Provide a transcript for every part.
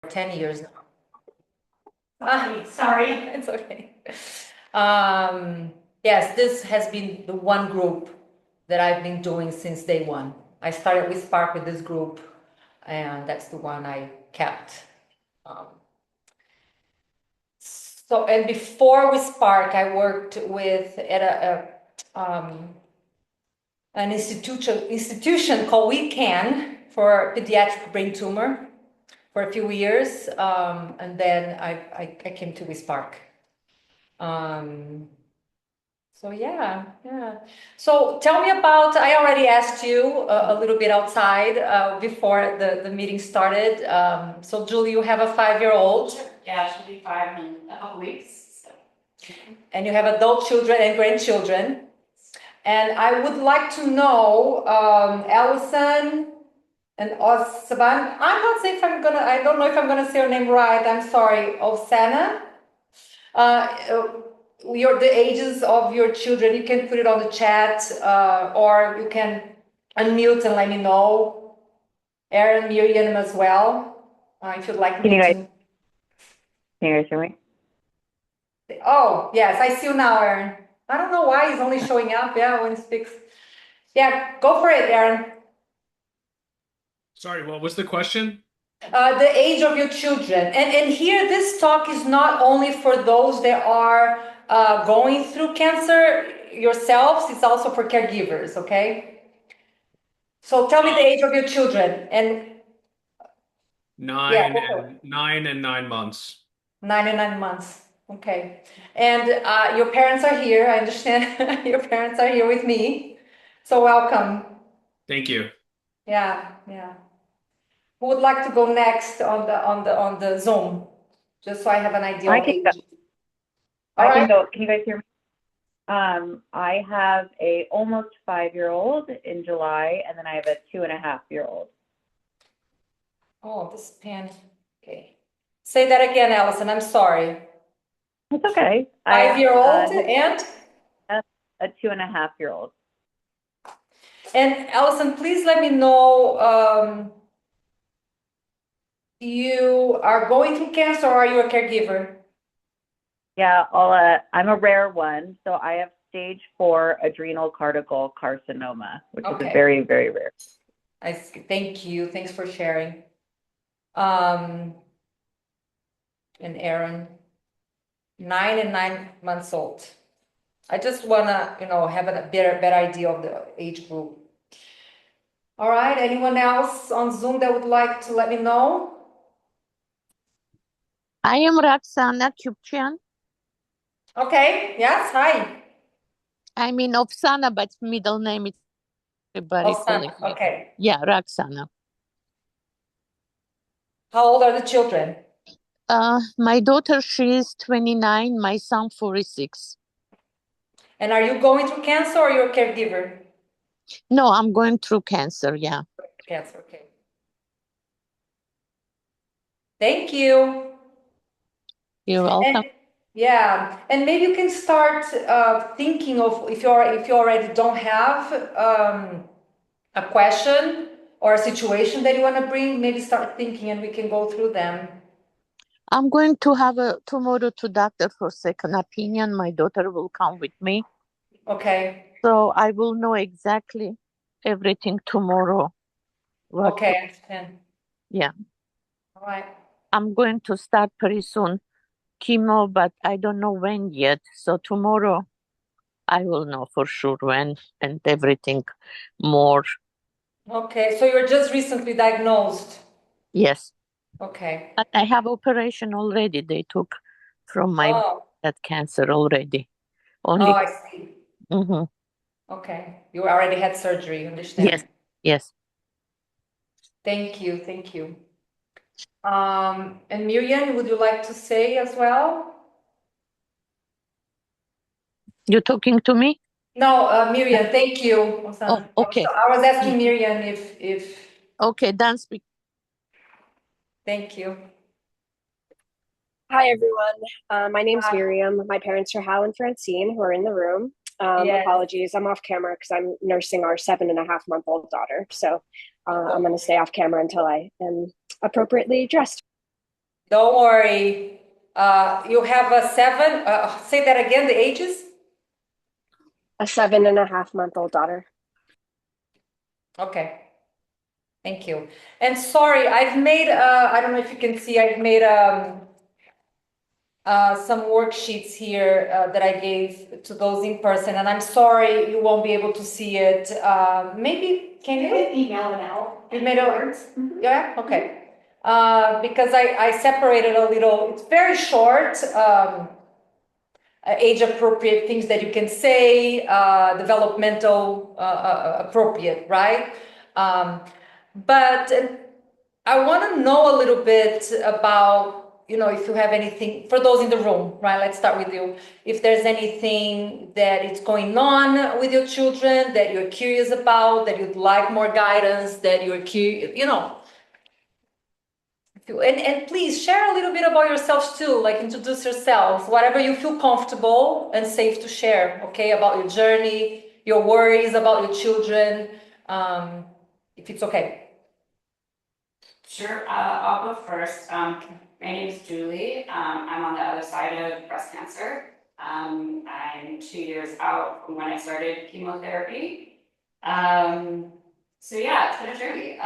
10 years now. Sorry. It's okay. Yes, this has been the one group that I've been doing since day one. I started with Spark with this group, and that's the one I kept. Um, and before with Spark, I worked with at an institution called We Can for pediatric brain tumor for a few years, and then I came to WeSpark. So yeah. So tell me about, I already asked you a little bit outside before the meeting started. So Julie, you have a 5-year-old. Yeah, she'll be 5 in a couple weeks. So. And you have adult children and grandchildren. And I would like to know, Allison and Osvan, I'm not saying if I don't know if I'm gonna say your name right, I'm sorry, Osana. The ages of your children, you can put it on the chat, or you can unmute and let me know. Aaron, Miriam as well, if you'd like me to. Can you guys hear me? Oh, yes, I see you now, Aaron. I don't know why he's only showing up, when he speaks. Yeah, go for it, Aaron. Sorry, what was the question? The age of your children. And here, this talk is not only for those that are going through cancer yourselves, it's also for caregivers, okay? So tell me the age of your children. And Nine and 9 months. 9 and 9 months. Okay. And your parents are here. I understand your parents are here with me. So welcome. Thank you. Yeah. Who would like to go next on the Zoom? Just so I have an idea of age. I can go. Can you guys hear me? I have a almost 5-year-old in July, and then I have a 2.5-year-old. Oh, this pen. Okay. Say that again, Allison. I'm sorry. It's okay. 5-year-old and a 2.5-year-old. And Allison, please let me know. You are going through cancer, or are you a caregiver? Yeah, I'm a rare one, so I have stage 4 adrenal cortical carcinoma, which is very, very rare. I see. Thank you. Thanks for sharing. And Aaron, 9 and 9 months old. I just wanna, have a better idea of the age group. All right. Anyone else on Zoom that would like to let me know? I am Roxana Kupchian. Okay. Yes. Hi. I mean Oksana, but middle name is everybody calling me. Okay. Yeah, Roxana. How old are the children? My daughter, she is 29. My son, 46. And are you going through cancer, or you're a caregiver? No, I'm going through cancer. Yeah. Cancer. Okay. Thank you. You're welcome. And maybe you can start thinking of, if you already don't have a question or a situation that you want to bring, maybe start thinking and we can go through them. I'm going to have tomorrow to doctor for second opinion. My daughter will come with me. Okay. So I will know exactly everything tomorrow. Okay, I understand. Yeah. All right. I'm going to start pretty soon chemo, but I don't know when yet. So tomorrow I will know for sure when and everything more. Okay, so you're just recently diagnosed? Yes. Okay. But I have operation already. They took from my that cancer already. Only. Oh, I see. Mm-hmm. Okay, you already had surgery, understand? Yes. Thank you. And Miriam, would you like to say as well? You talking to me? No, Miriam, thank you. Oh, okay. I was asking Miriam if. Okay, done speak. Thank you. Hi, everyone. My name's Miriam. My parents are Hal and Francine, who are in the room. Apologies, I'm off camera because I'm nursing our 7.5-month-old daughter. So I'm going to stay off camera until I am appropriately dressed. Don't worry. You have a 7. Say that again, the ages? A 7.5-month-old daughter. Okay. Thank you. And sorry, I've made, I don't know if you can see, I've made some worksheets here that I gave to those in person, and I'm sorry you won't be able to see it. Maybe, can you? Email it out. You made a, yeah, okay. Because I separated a little, it's very short, age appropriate things that you can say, developmental appropriate, right? But I want to know a little bit about, if you have anything, for those in the room, right? Let's start with you. If there's anything that is going on with your children that you're curious about, that you'd like more guidance, that you're curious, and please share a little bit about yourselves too, like introduce yourselves, whatever you feel comfortable and safe to share, okay? About your journey, your worries about your children, if it's okay. Sure, I'll go first. My name is Julie. I'm on the other side of breast cancer. I'm 2 years out from when I started chemotherapy. So yeah, it's been a journey.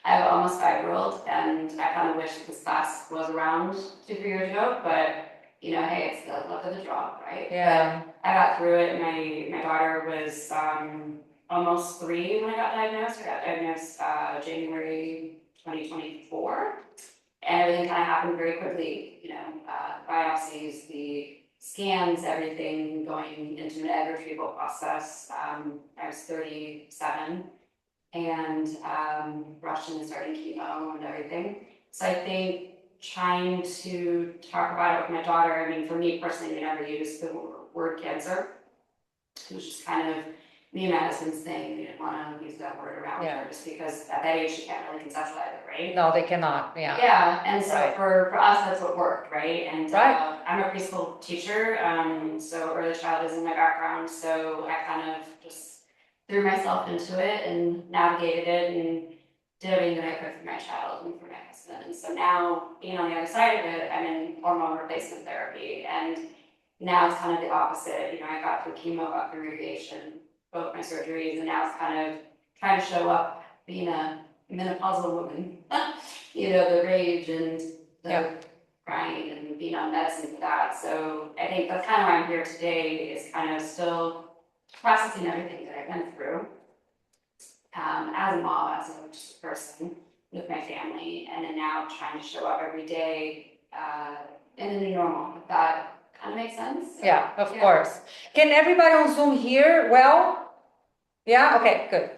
I have an almost 5-year-old, and I kind of wish this class was around 2, 3 years ago, but hey, it's the luck of the draw, right? Yeah. But I got through it. My daughter was almost 3 when I got diagnosed. I got diagnosed January 2024, and everything kind of happened very quickly. Biopsies, the scans, everything going into an egg retrieval process. I was 37. And rushed into starting chemo and everything. So I think trying to talk about it with my daughter, I mean, for me personally, we never used the word cancer. It was just kind of me and my husband's thing. We didn't want to use that word around her just because at that age, she can't really conceptualize it, right? No, they cannot, yeah. Yeah, and so Right. for us, that's what worked, right? And Right. I'm a preschool teacher, so early childhood is in my background, so I kind of just threw myself into it and navigated it and did everything that I could for my child and for my husband. And so now, being on the other side of it, I'm in hormone replacement therapy, and now it's kind of the opposite. I got through chemo, got through radiation, both my surgeries, and now it's kind of trying to show up being a menopausal woman. The rage and the crying and being on medicine for that. So I think that's kind of why I'm here today, is kind of still processing everything that I've been through as a mom, as a person with my family, and then now trying to show up every day in a new normal. If that kind of makes sense? Yeah, of course. Can everybody on Zoom hear well? Yeah, okay, good.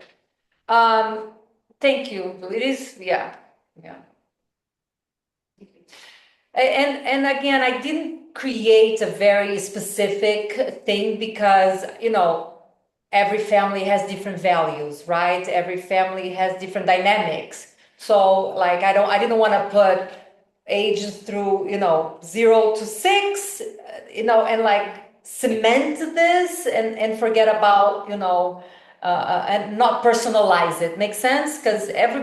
Thank you. It is, yeah. And again, I didn't create a very specific thing because, every family has different values, right? Every family has different dynamics. So like, I didn't want to put ages through, 0 to 6, and like cement this and forget about, and not personalize it. Make sense? Because every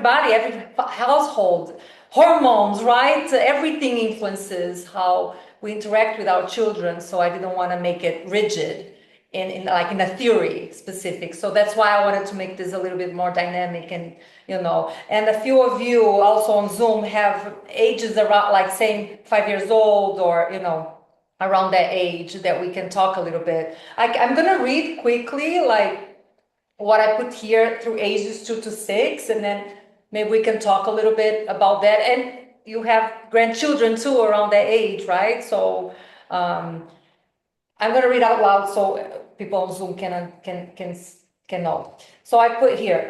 household, hormones, right? Everything influences how we interact with our children. So I didn't want to make it rigid in a theory specific. So that's why I wanted to make this a little bit more dynamic, and and a few of you also on Zoom have ages around, like saying 5 years old, or around that age, that we can talk a little bit. I'm gonna read quickly like what I put here through ages 2 to 6, and then maybe we can talk a little bit about that. And you have grandchildren too around that age, right? So I'm going to read out loud so people on Zoom can know. So I put here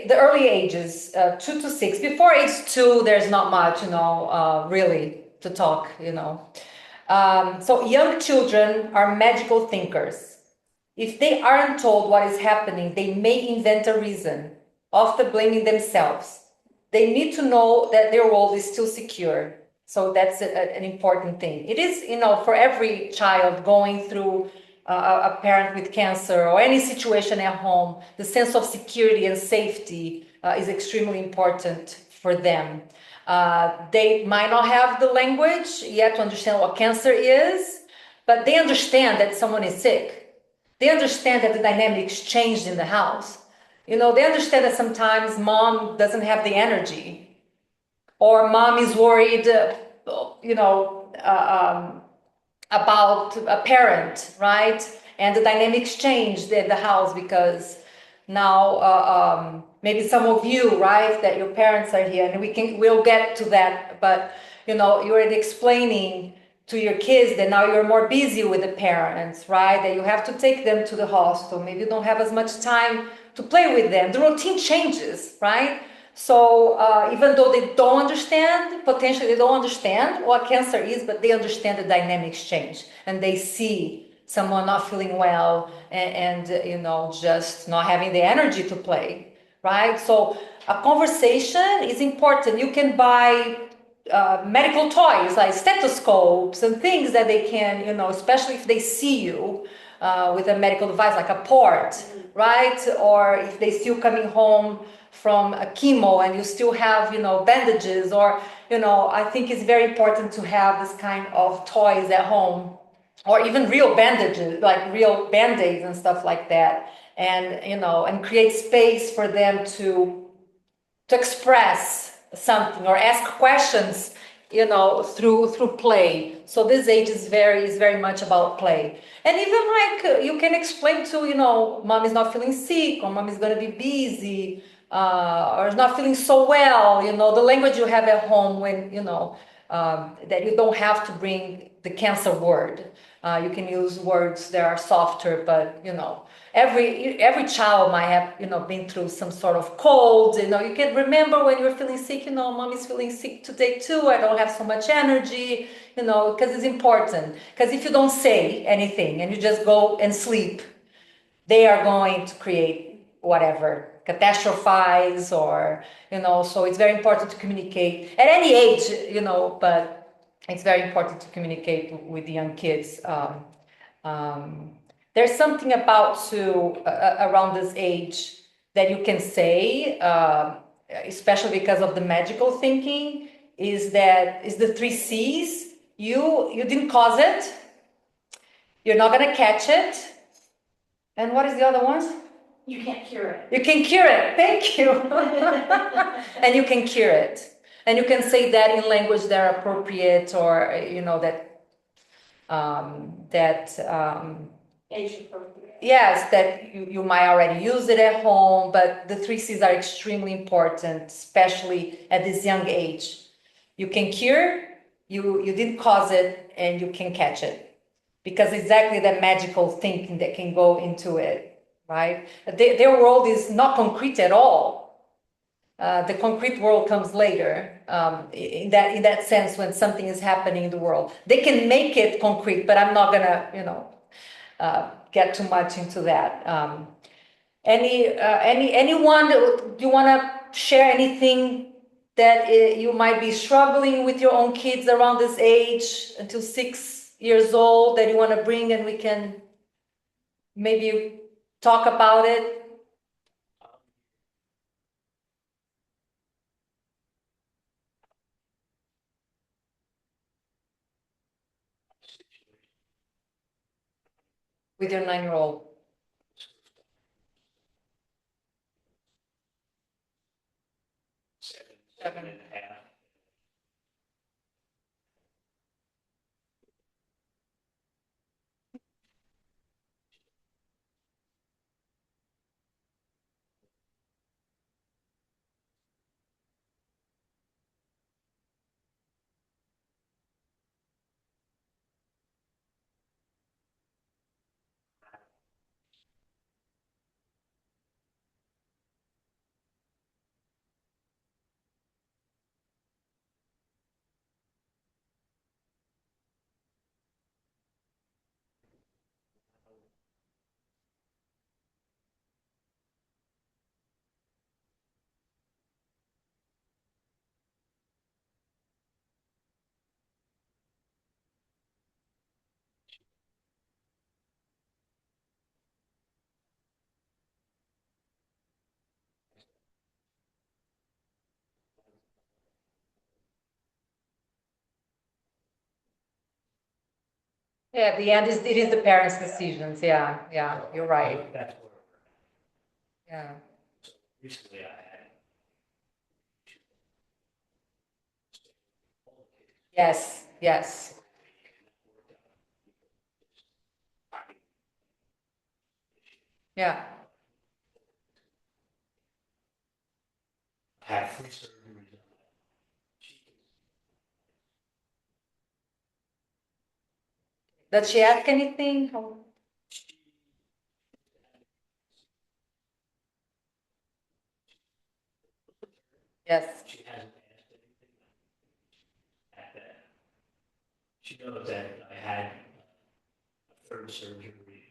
the early ages, 2 to 6. Before age 2, there's not much, really to talk, So young children are magical thinkers. If they aren't told what is happening, they may invent a reason, often blaming themselves. They need to know that their world is still secure. So that's an important thing. It is, for every child going through a parent with cancer or any situation at home, the sense of security and safety is extremely important for them. They might not have the language yet to understand what cancer is, but they understand that someone is sick. They understand that the dynamics changed in the house. They understand that sometimes mom doesn't have the energy, or mom is worried, about a parent, right? And the dynamics changed in the house because now maybe some of you, right, that your parents are here, and we'll get to that, but you're already explaining to your kids that now you're more busy with the parents, right? That you have to take them to the hospital. Maybe you don't have as much time to play with them. The routine changes, right? So even though they don't understand, potentially they don't understand what cancer is, but they understand the dynamics change, and they see someone not feeling well and just not having the energy to play, right? So a conversation is important. You can buy medical toys like stethoscopes and things that they can, especially if they see you with a medical device like a port, right? Or if they see you coming home from a chemo and you still have, bandages, or, I think it's very important to have this kind of toys at home, or even real bandages, like real band-aids and stuff like that. And, and create space for them to express something or ask questions, through play. So this age is very much about play. And even like you can explain to, mom is not feeling sick, or mom is going to be busy, or is not feeling so well, the language you have at home when, that you don't have to bring the cancer word. You can use words that are softer, but, every child might have, been through some sort of cold. You can remember when you're feeling sick, mom is feeling sick today too. I don't have so much energy, because it's important. Because if you don't say anything and you just go and sleep, they are going to create whatever, catastrophize, or, so it's very important to communicate at any age, but it's very important to communicate with the young kids. There's something about around this age that you can say, especially because of the magical thinking, is the three C's. You didn't cause it. You're not gonna catch it. And what is the other one? You can't cure it. You can cure it. Thank you. And you can cure it. And you can say that in language that are appropriate, or Age appropriate. yes, that you might already use it at home, but the three C's are extremely important, especially at this young age. You can cure, you didn't cause it, and you can catch it. Because exactly that magical thinking that can go into it, right? Their world is not concrete at all. The concrete world comes later, in that sense, when something is happening in the world. They can make it concrete, but I'm not gonna, get too much into that. Anyone, do you want to share anything that you might be struggling with your own kids around this age until 6 years old that you want to bring, and we can maybe talk about it? With your 9-year-old. Seven and a half. Yeah, at the end, it is the parents' decisions. Yeah, yeah, you're right. That's where Yeah, recently I had. yes, yes, yeah. Had 3 surgeries on my cheek. Did she ask anything? Yes, She hasn't asked anything at that. She knows that I had a 3rd surgery recently.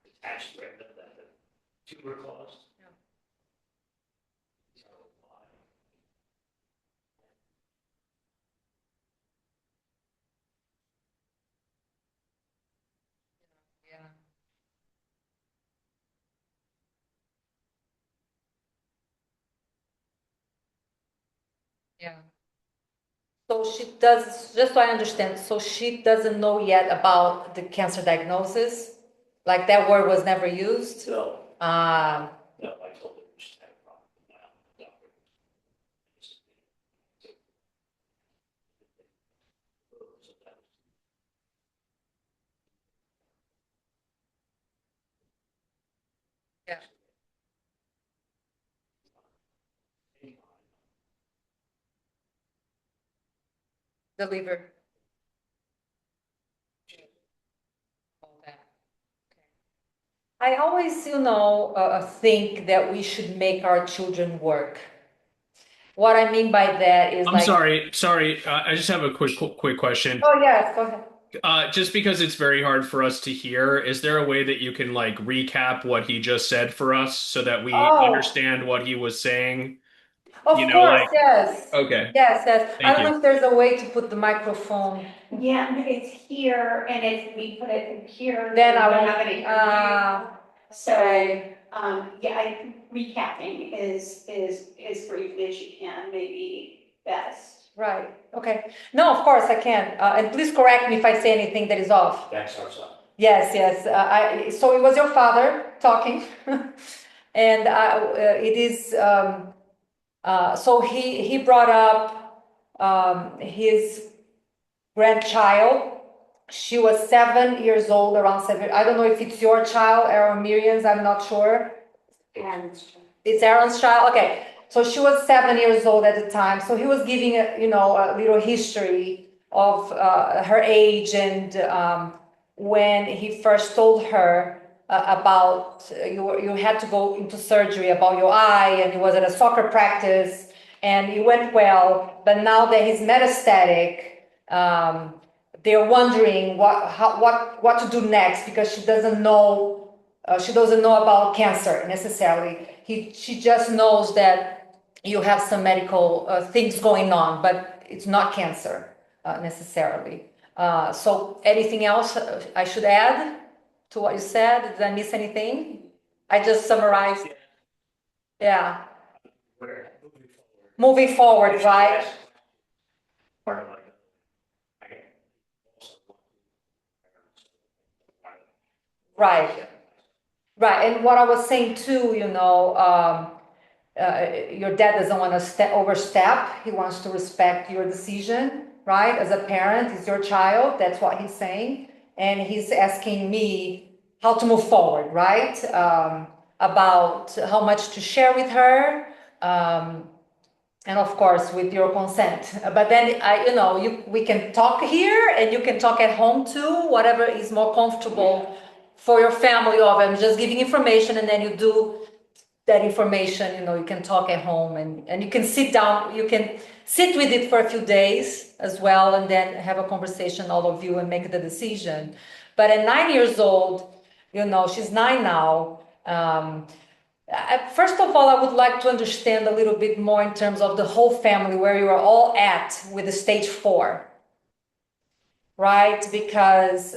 Detached retina that the tumor caused. Yeah. So, yeah, yeah. So she does, just so I understand, so she doesn't know yet about the cancer diagnosis? Like that word was never used? no, Ah, no, I told her she had a problem with my doctor. So that was yeah, the liver. All that. I always, think that we should make our children work. What I mean by that is I'm like, sorry. I just have a quick question. oh yes, go ahead. Just because it's very hard for us to hear, is there a way that you can like recap what he just said for us so that we Oh, understand what he was saying? of course, Like, yes. okay, Yes, yes. I thank don't you. know if there's a way to put the microphone. Yeah, it's here, and if we put it here, Then we I don't won't. have any. So, Okay. yeah, recapping is briefly as you can, maybe best. Right. Okay. No, of course I can. And please correct me if I say anything that is off. that's our son. Yes, yes. So it was your father talking, and it is. So he brought up his grandchild. She was 7 years old, around 7. I don't know if it's your child or Miriam's. I'm not sure. And It's Aaron's child. Okay, so she was 7 years old at the time. So he was giving a little history of her age and when he first told her about you had to go into surgery about your eye, and he was at a soccer practice and it went well. But now that he's metastatic, they're wondering what to do next because she doesn't know. She doesn't know about cancer necessarily. She just knows that you have some medical things going on, but it's not cancer necessarily. So anything else I should add to what you said? Did I miss anything? I just summarized. Yeah. Where, moving forward. Moving forward, right? Part of like, I also want to. Right. Right. And what I was saying too, your dad doesn't want to overstep. He wants to respect your decision, right? As a parent, it's your child. That's what he's saying. And he's asking me how to move forward, right? About how much to share with her. And of course, with your consent. But then, we can talk here and you can talk at home too, whatever is more comfortable for your family. Of I'm just giving information and then you do that information, you can talk at home and you can sit down, you can sit with it for a few days as well and then have a conversation, all of you, and make the decision. But at 9 years old, she's 9 now. First of all, I would like to understand a little bit more in terms of the whole family, where you are all at with the stage 4, right? Because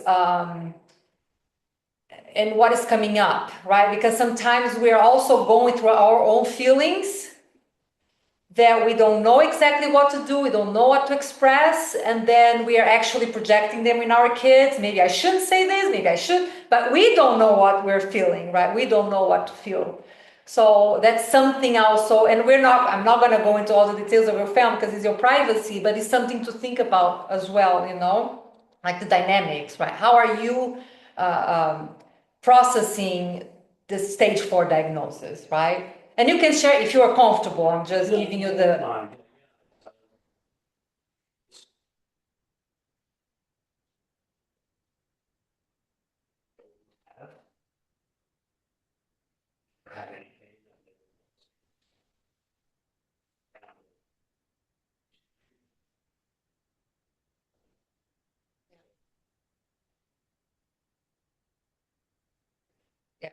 and what is coming up, right? Because sometimes we are also going through our own feelings that we don't know exactly what to do, we don't know what to express, and then we are actually projecting them in our kids. Maybe I shouldn't say this, maybe I should, but we don't know what we're feeling, right? We don't know what to feel. So that's something also, and I'm not going to go into all the details of your family because it's your privacy, but it's something to think about as well, like the dynamics, right? How are you processing the stage 4 diagnosis, right? And you can share if you are comfortable. I'm just giving you the. Yeah,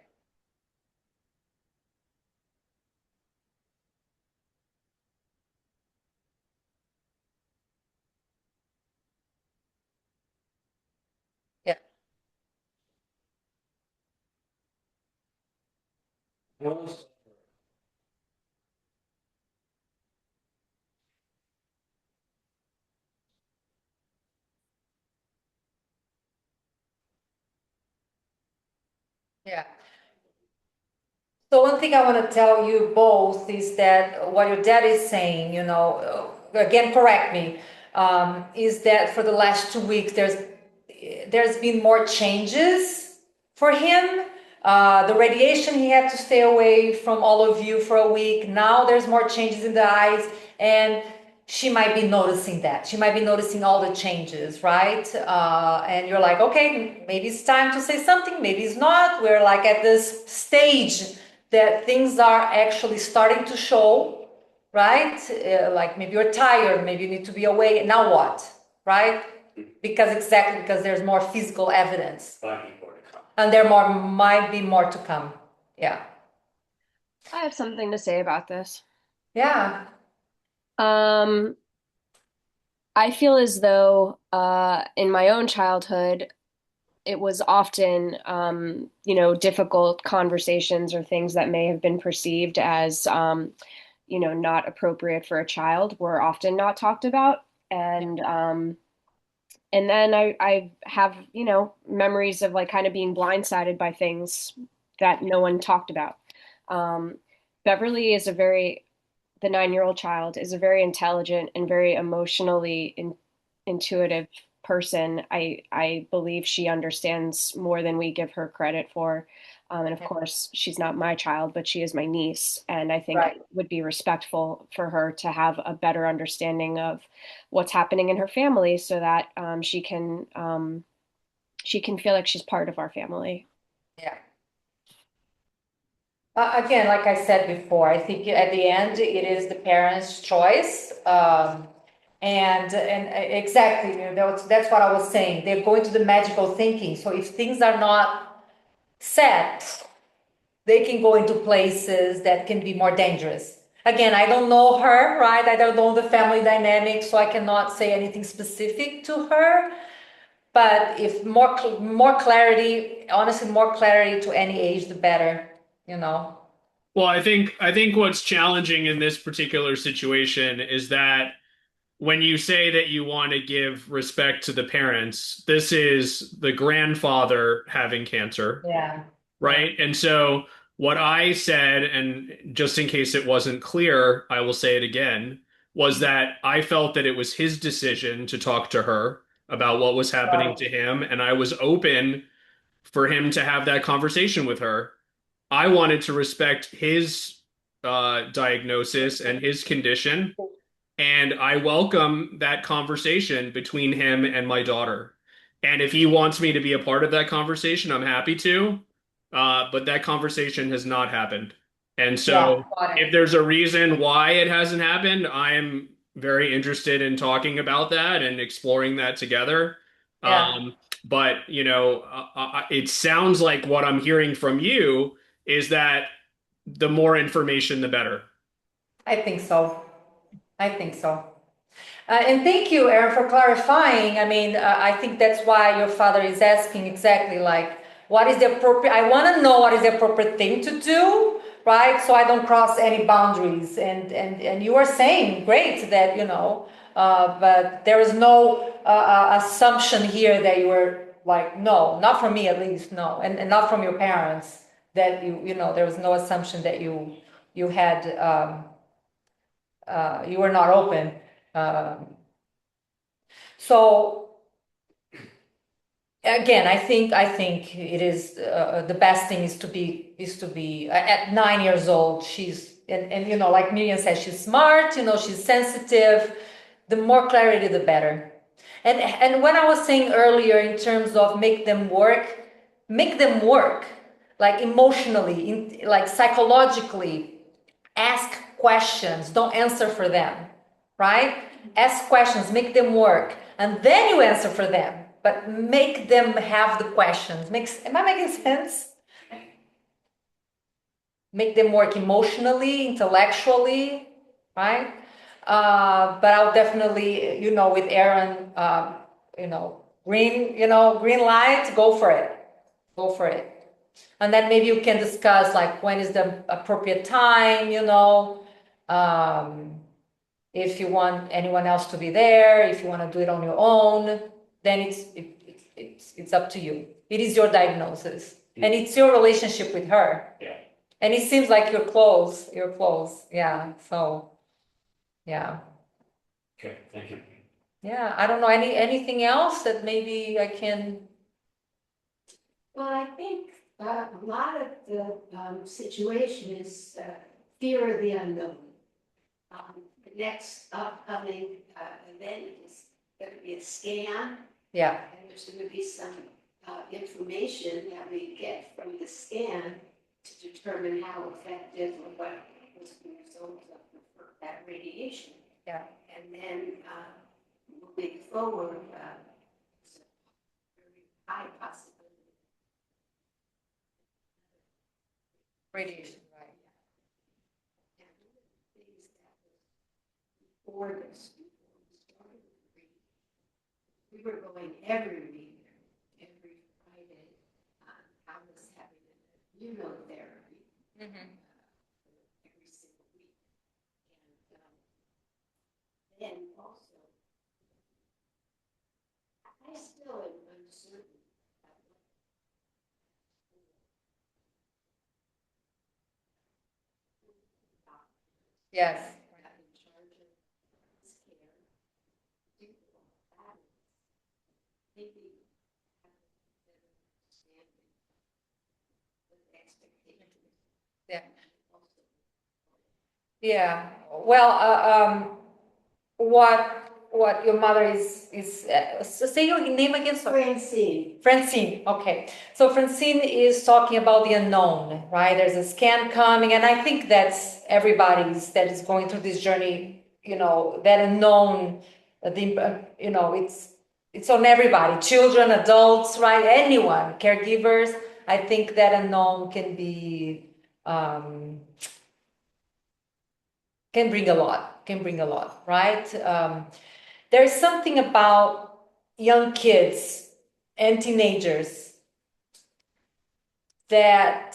yeah, yeah. So one thing I want to tell you both is that what your dad is saying, again, correct me, is that for the last 2 weeks there's been more changes for him. The radiation, he had to stay away from all of you for a week. Now there's more changes in the eyes, and she might be noticing that. She might be noticing all the changes, right? And you're like, okay, maybe it's time to say something, maybe it's not. We're like at this stage that things are actually starting to show, right? Like maybe you're tired, maybe you need to be away. Now what, right? Because there's more physical evidence, and might be more to come. Yeah. I have something to say about this. Yeah. I feel as though in my own childhood, it was often, difficult conversations or things that may have been perceived as, not appropriate for a child were often not talked about. And then I have, memories of like kind of being blindsided by things that no one talked about. Um, Beverly is the 9-year-old child is a very intelligent and very emotionally intuitive person. I believe she understands more than we give her credit for. And of course, she's not my child, but she is my niece. And I think Right. it would be respectful for her to have a better understanding of what's happening in her family so that she can feel like she's part of our family. Yeah. Again, like I said before, I think at the end it is the parents' choice. And exactly, that's what I was saying. They're going to the magical thinking. So if things are not set, they can go into places that can be more dangerous. Again, I don't know her, right? I don't know the family dynamics, so I cannot say anything specific to her. But if more clarity, honestly, more clarity to any age, the better, you know. Well, I think what's challenging in this particular situation is that when you say that you want to give respect to the parents, this is the grandfather having cancer, Yeah. right? And so what I said, and just in case it wasn't clear, I will say it again, was that I felt that it was his decision to talk to her about what was happening Right. to him, and I was open for him to have that conversation with her. I wanted to respect his diagnosis and his condition, and I welcome that conversation between him and my daughter. And if he wants me to be a part of that conversation, I'm happy to. But that conversation has not happened. And Yeah, so got if it. there's a reason why it hasn't happened, I am very interested in talking about that and exploring that together. Yeah, Um, but, it sounds like what I'm hearing from you is that the more information, the better. I think so. I think so. And thank you, Aaron, for clarifying. I mean, I think that's why your father is asking exactly like, what is the appropriate? I want to know what is the appropriate thing to do, right? So I don't cross any boundaries. And you are saying, great, that, but there is no assumption here that you were like, no, not from me at least, no, and not from your parents, that there was no assumption that you had, you were not open. So again, I think it is the best thing is to be at 9 years old. She's and like Miriam said, she's smart. She's sensitive. The more clarity, the better. And when I was saying earlier in terms of make them work, like emotionally, like psychologically. Ask questions, don't answer for them, right? Ask questions, make them work, and then you answer for them, but make them have the questions. Am I making sense? Make them work emotionally, intellectually, right? But I'll definitely, with Aaron, green light, go for it. Go for it. And then maybe you can discuss like when is the appropriate time, if you want anyone else to be there, if you want to do it on your own, then it's up to you. It is your diagnosis, and it's your relationship with her. Yeah. And it seems like you're close. You're close. Yeah. So, yeah. Okay, thank you. Yeah. I don't know anything else that maybe I can. Well, I think a lot of the situation is fear of the unknown. The next upcoming event is going to be a scan, Yeah. and there's going to be some information that we get from the scan to determine how effective or what was the result of that radiation. Yeah. And then moving forward, it's a very high possibility. Radiation, right? And one of the things that was before this, before we started the reading, we were going every week, every Friday. I was having an immunotherapy every single week. And then also, I still am uncertain about what Yes. got in charge of his care. Do all that. Maybe have a better understanding of the expectations. Yeah. Also, Yeah. Well, what your mother is say your name again. Sorry. Francine. Francine. Okay. So Francine is talking about the unknown, right? There's a scan coming, and I think that's everybody's that is going through this journey. That unknown. It's on everybody, children, adults, right? Anyone, caregivers. I think that unknown can be. Can bring a lot, right? There's something about young kids and teenagers that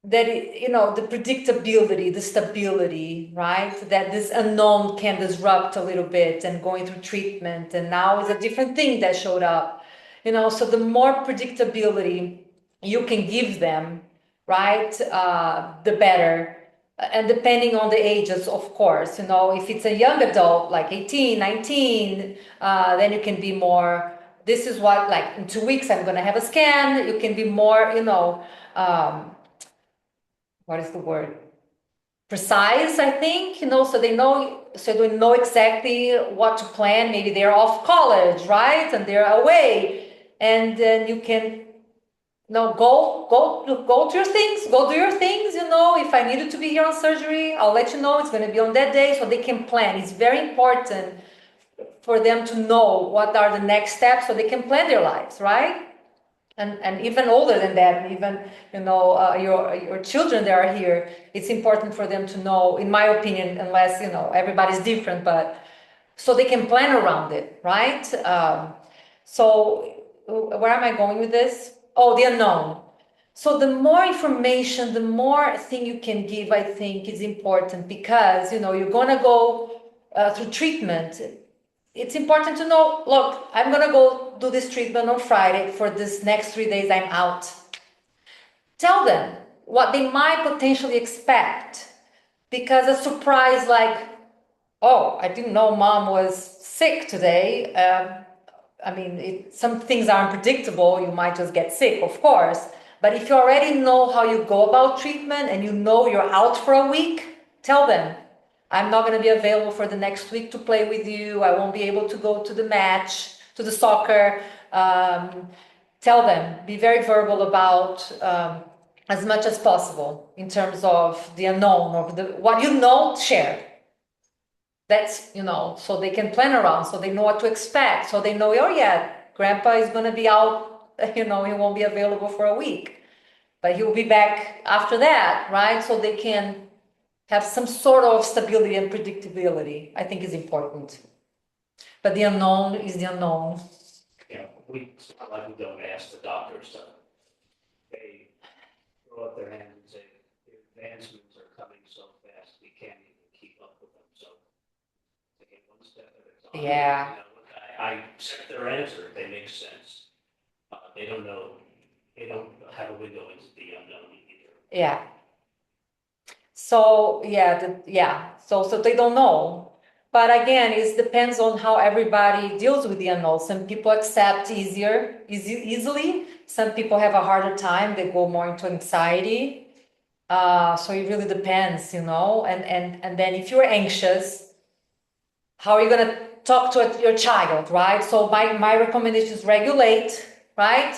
the predictability, the stability, right? That this unknown can disrupt a little bit, and going through treatment, and now is a different thing that showed up. So the more predictability you can give them, right, the better. And depending on the ages, of course, if it's a young adult, like 18, 19, then you can be more, this is what, like in 2 weeks, I'm going to have a scan. You can be more, what is the word? Precise, I think, so they know exactly what to plan. Maybe they're off college, right? And they're away. And then you can go to your things, go do your things, if I needed to be here on surgery, I'll let you know it's going to be on that day, so they can plan. It's very important for them to know what are the next steps so they can plan their lives, right? And even older than that, even your children that are here, it's important for them to know, in my opinion, unless everybody's different, but so they can plan around it, right? So where am I going with this? Oh, the unknown. So the more information, the more thing you can give, I think is important because, you're gonna go through treatment. It's important to know, look, I'm gonna go do this treatment on Friday. For this next 3 days, I'm out. Tell them what they might potentially expect because a surprise like, oh, I didn't know mom was sick today. I mean, some things are unpredictable. You might just get sick, of course. But if you already know how you go about treatment and you know you're out for a week, tell them, I'm not going to be available for the next week to play with you. I won't be able to go to the match, to the soccer. Tell them, be very verbal about as much as possible in terms of the unknown, of what you know, share. That's, so they can plan around, so they know what to expect, so they know, oh yeah, grandpa is going to be out, he won't be available for a week, but he'll be back after that, right? So they can have some sort of stability and predictability, I think is important. But the unknown is the unknown. Yeah, we don't ask the doctors to, they throw up their hands and say, the advancements are coming so fast, we can't even keep up with them, so take it one step at a time. Yeah. I accept their answer, they make sense. They don't know, they don't have a window into the unknown either. Yeah. So so they don't know. But again, it depends on how everybody deals with the unknown. Some people accept easily. Some people have a harder time. They go more into anxiety. So it really depends, and then if you're anxious, how are you going to talk to your child, right? So my recommendation is regulate, right?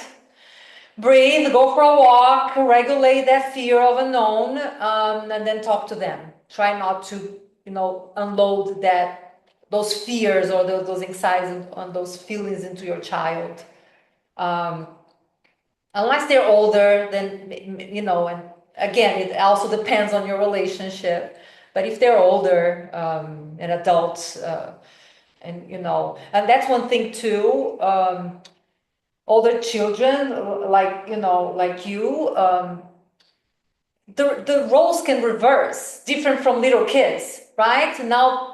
Breathe, go for a walk, regulate that fear of unknown, and then talk to them. Try not to, unload those fears or those anxieties and those feelings into your child. Unless they're older, then, and again, it also depends on your relationship. But if they're older, and adults, and, and that's one thing too, older children, like you, the roles can reverse, different from little kids, right? Now,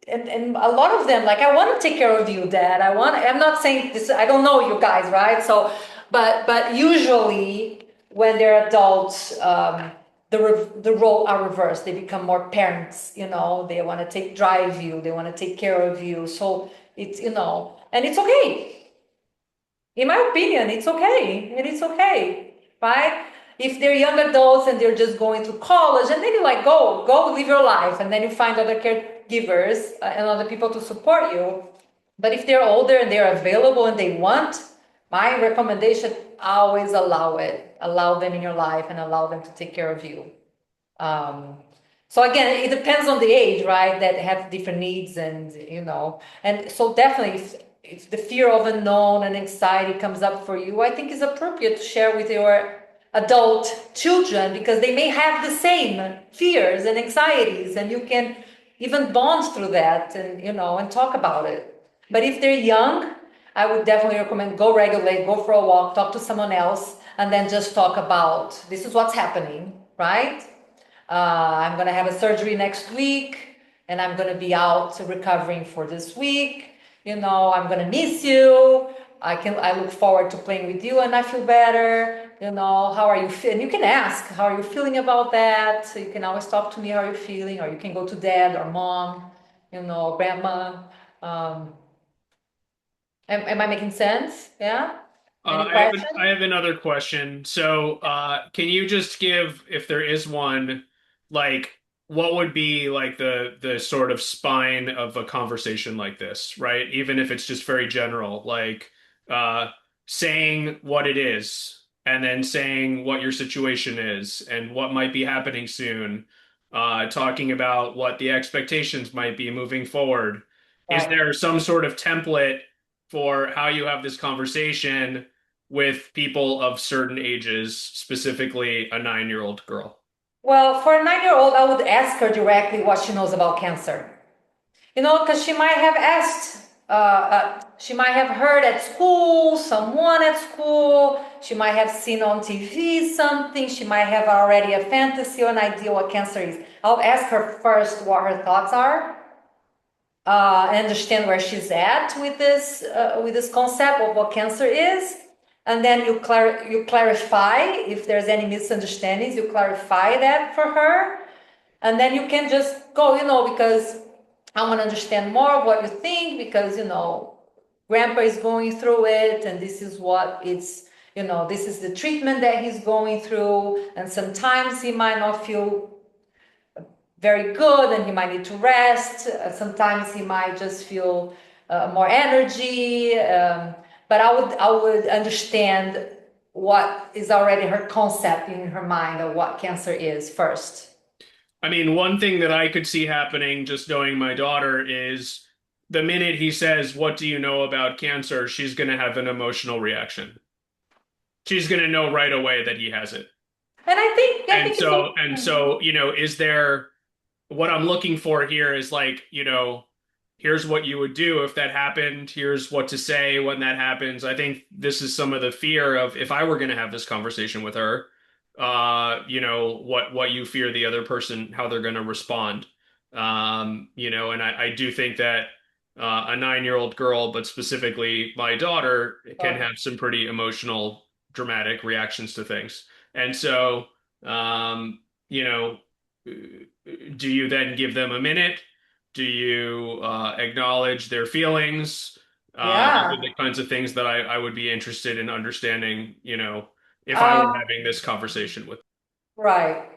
and a lot of them, like, I want to take care of you, Dad. I'm not saying this, I don't know you guys, right? So, but usually when they're adults, the role are reversed. They become more parents, they want to drive you, they want to take care of you. So it's, and it's okay. In my opinion, it's okay. And it's okay, right? If they're young adults and they're just going to college, and then you like, go live your life, and then you find other caregivers and other people to support you. But if they're older and they're available and they want, my recommendation, always allow it. Allow them in your life and allow them to take care of you. So again, it depends on the age, right? That have different needs and, and so definitely if the fear of unknown and anxiety comes up for you, I think it's appropriate to share with your adult children because they may have the same fears and anxieties and you can even bond through that and, and talk about it. But if they're young, I would definitely recommend go regulate, go for a walk, talk to someone else, and then just talk about this is what's happening, right? I'm going to have a surgery next week and I'm going to be out recovering for this week. I'm going to miss you. I look forward to playing with you and I feel better. How are you feeling? You can ask, how are you feeling about that? So you can always talk to me, how are you feeling? Or you can go to dad or mom, grandma. Am I making sense? Yeah? Any questions? I have another question. So, can you just give, if there is one, like what would be like the sort of spine of a conversation like this, right? Even if it's just very general, like saying what it is, and then saying what your situation is and what might be happening soon, talking about what the expectations might be moving forward. Is Right. there some sort of template for how you have this conversation with people of certain ages, specifically a 9-year-old girl? Well, for a 9-year-old, I would ask her directly what she knows about cancer. Because she might have asked she might have heard at school, someone at school, she might have seen on TV something, she might have already a fantasy or an idea what cancer is. I'll ask her first what her thoughts are, understand where she's at with this concept of what cancer is, and then you clarify if there's any misunderstandings, you clarify that for her, and then you can just go, because I want to understand more of what you think, because grandpa is going through it, and this is what it's, this is the treatment that he's going through, and sometimes he might not feel very good and he might need to rest. Sometimes he might just feel more energy. But I would understand what is already her concept in her mind of what cancer is first. I mean, one thing that I could see happening just knowing my daughter is the minute he says, "What do you know about cancer?" she's going to have an emotional reaction. She's going to know right away that he has it. And I think So, is there what I'm looking for here is like, here's what you would do if that happened. Here's what to say when that happens. I think this is some of the fear of if I were going to have this conversation with her, what you fear the other person, how they're going to respond. And I do think that a 9-year-old girl, but specifically my daughter, can have some pretty emotional, dramatic reactions to things. And so, you know, do you then give them a minute? Do you acknowledge their feelings? These are the kinds of things that I would be interested in understanding, if I were having this conversation with. Right.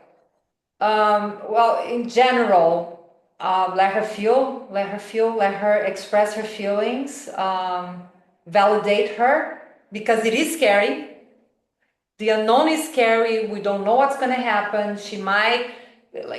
Well, in general, let her feel, let her express her feelings, validate her, because it is scary. The unknown is scary. We don't know what's going to happen. She might,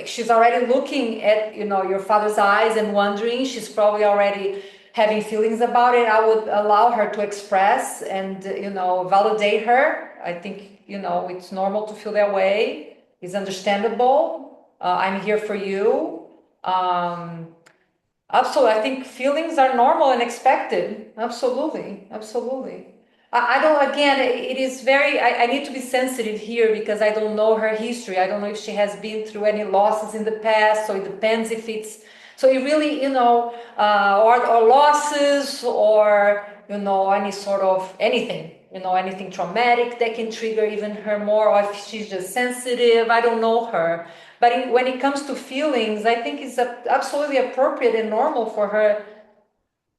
she's already looking at, your father's eyes and wondering. She's probably already having feelings about it. I would allow her to express and, validate her. I think, it's normal to feel that way. It's understandable. I'm here for you. Absolutely. I think feelings are normal and expected. Absolutely. Absolutely. I don't, again, it is very, I need to be sensitive here because I don't know her history. I don't know if she has been through any losses in the past. So it depends if it's, so it really, or losses or, any sort of anything, anything traumatic that can trigger even her more, or if she's just sensitive. I don't know her. But when it comes to feelings, I think it's absolutely appropriate and normal for her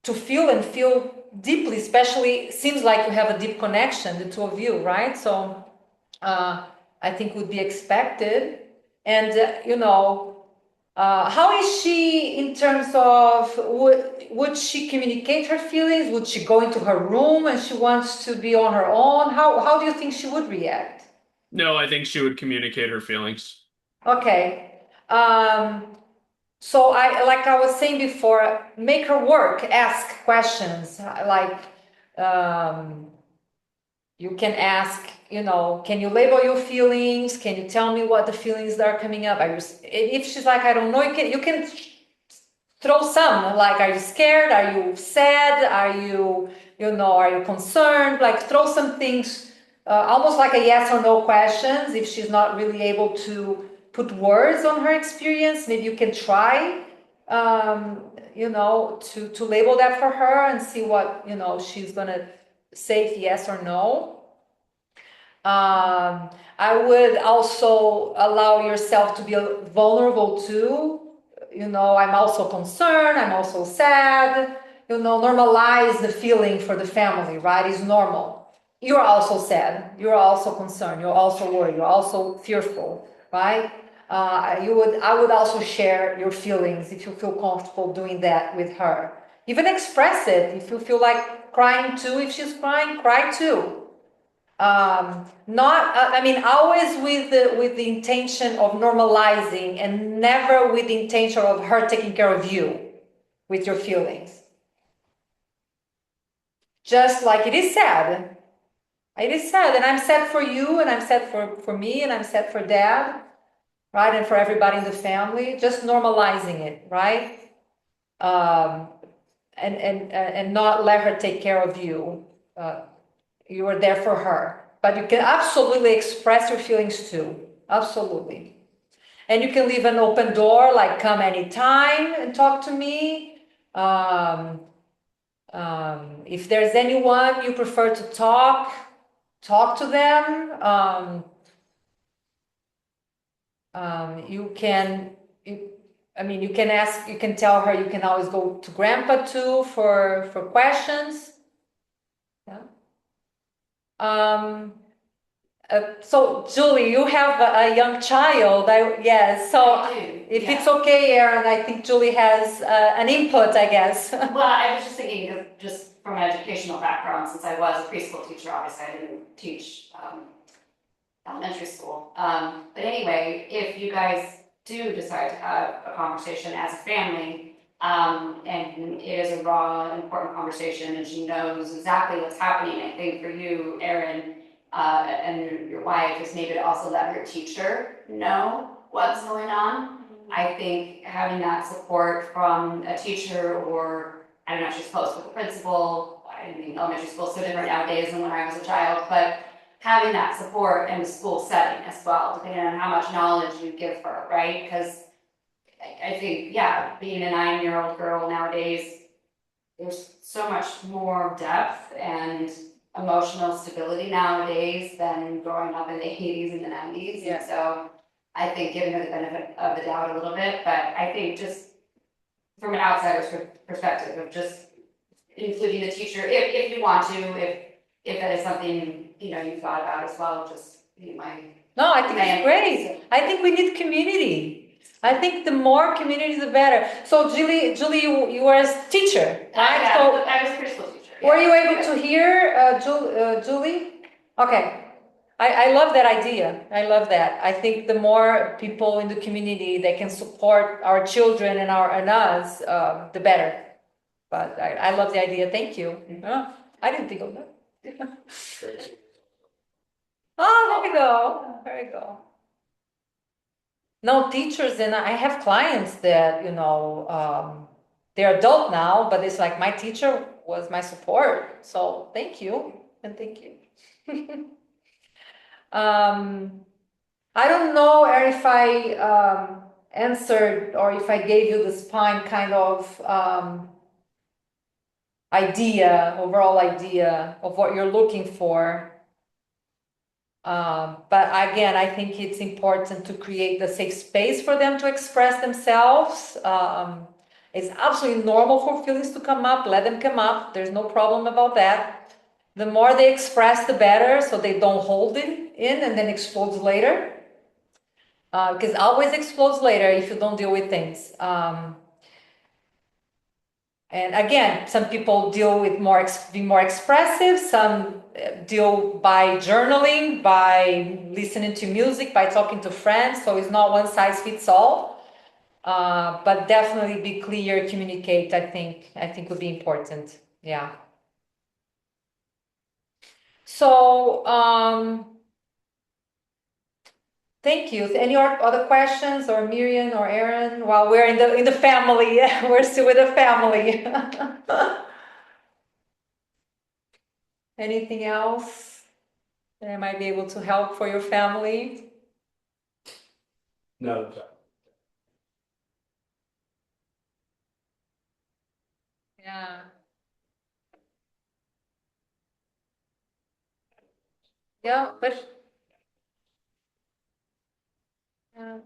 to feel and feel deeply, especially seems like you have a deep connection, the two of you, right? So I think would be expected. And, how is she in terms of, would she communicate her feelings? Would she go into her room and she wants to be on her own? How do you think she would react? No, I think she would communicate her feelings. Okay. So like I was saying before, make her work, ask questions. Like you can ask, can you label your feelings? Can you tell me what the feelings that are coming up? If she's like, I don't know, you can throw some, like, are you scared? Are you sad? Are you concerned? Like throw some things, almost like a yes or no questions. If she's not really able to put words on her experience, maybe you can try, to label that for her and see what, she's gonna say if yes or no. I would also allow yourself to be vulnerable too. I'm also concerned, I'm also sad. Normalize the feeling for the family, right? It's normal. You're also sad, you're also concerned, you're also worried, you're also fearful, right? I would also share your feelings if you feel comfortable doing that with her. Even express it if you feel like crying too. If she's crying, cry too. Not, I mean, always with the intention of normalizing and never with the intention of her taking care of you with your feelings. Just like it is sad. It is sad, and I'm sad for you, and I'm sad for me, and I'm sad for dad, right? And for everybody in the family, just normalizing it, right? and not let her take care of you. You are there for her, but you can absolutely express your feelings too. Absolutely. And you can leave an open door, like come anytime and talk to me. If there's anyone you prefer to talk to them. You can, I mean, you can ask, you can tell her, you can always go to grandpa too for questions. Yeah. So Julie, you have a young child. Yes. So I do, if yeah. it's okay, Aaron, I think Julie has an input, I guess. Well, I was just thinking of just from an educational background, since I was a preschool teacher, obviously I didn't teach elementary school. But anyway, if you guys do decide to have a conversation as a family, and it is a raw, important conversation, and she knows exactly what's happening, I think for you, Erin, and your wife, is maybe to also let your teacher know what's going on. I think having that support from a teacher, or I don't know if she's close with the principal. I mean, elementary school's so different nowadays than when I was a child, but having that support in the school setting as well, depending on how much knowledge you give her, right? Because I think, yeah, being a 9-year-old girl nowadays, there's so much more depth and emotional stability nowadays than growing up in the 80s and the 90s. Yeah. And so I think giving her the benefit of the doubt a little bit, but I think just from an outsider's perspective of just including the teacher, if you want to, if that is something, you've thought about as well, just be my. No, I think it's great. I think we need community. I think the more community, the better. So Julie, you were a teacher, right? Yeah, So I was a preschool teacher. were you able to hear, Julie? Okay. I love that idea. I love that. I think the more people in the community that can support our children and us, the better. But I love the idea. Thank you. Oh, I didn't think of that. Oh, there we go. There we go. No, teachers, and I have clients that, they're adult now, but it's like my teacher was my support. So thank you. And thank you. I don't know if I answered or if I gave you the spine kind of overall idea of what you're looking for. But again, I think it's important to create the safe space for them to express themselves. It's absolutely normal for feelings to come up. Let them come up. There's no problem about that. The more they express, the better, so they don't hold it in and then explodes later. Because it always explodes later if you don't deal with things. And again, some people deal with being more expressive, some deal by journaling, by listening to music, by talking to friends. So it's not one size fits all. But definitely be clear, communicate, I think would be important. Yeah. So thank you. Any other questions, or Miriam or Aaron? While we're in the family, we're still with the family. Anything else that I might be able to help for your family? No, Yeah. Yeah, but yeah.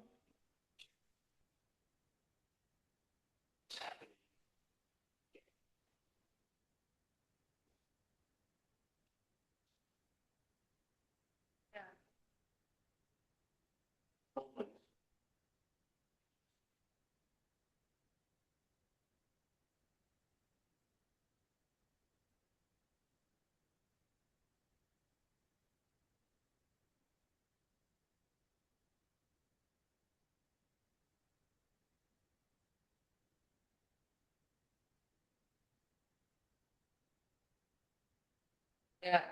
Yeah.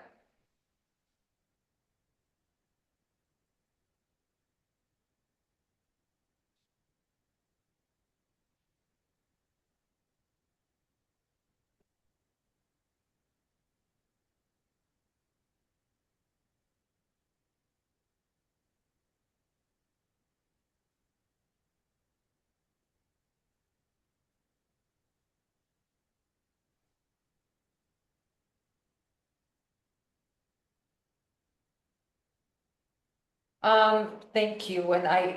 Thank you. And I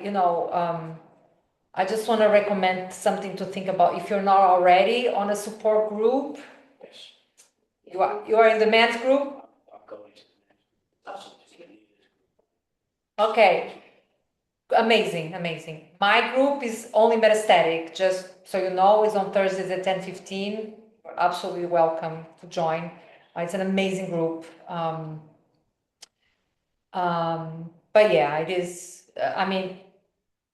just want to recommend something to think about. If you're not already on a support group, Yes. you are in the men's group? I'm going to the next. Okay. Amazing, amazing. My group is only metastatic, just so you know, is on Thursdays at 10:15. You're absolutely welcome to join. It's an amazing group. But yeah, it is, I mean,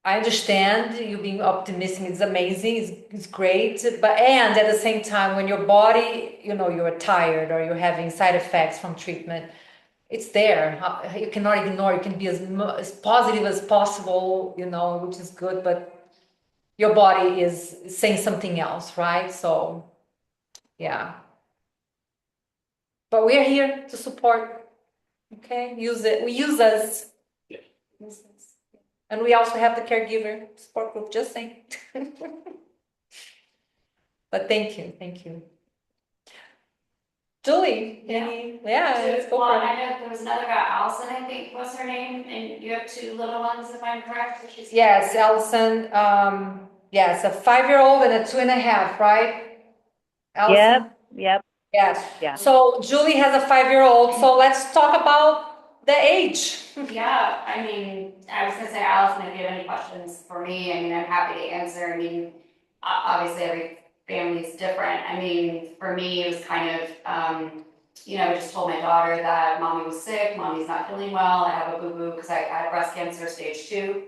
I understand you being optimistic. It's amazing. It's great. But, and at the same time, when your body, you're tired or you're having side effects from treatment, it's there. You cannot ignore. You can be as positive as possible, which is good. But your body is saying something else, right? So, yeah. But we're here to support. Okay, use it. We use us. Yes. Use us. And we also have the caregiver support group. Just saying. But thank you. Julie, let's go Well, for it. I know there was another guy, Allison, I think was her name, and you have two little ones, if I'm correct? Which is- Yes, Allison. Yes, a 5-year-old and a 2.5, right? Allison? Yep. Yes. Yeah. So Julie has a 5-year-old. So let's talk about the age. Yeah, I mean, I was gonna say, Allison, if you have any questions for me, I mean, I'm happy to answer. I mean, obviously every family is different. I mean, for me, it was kind of, I just told my daughter that mommy was sick, mommy's not feeling well, I have a boo-boo because I had breast cancer stage 2.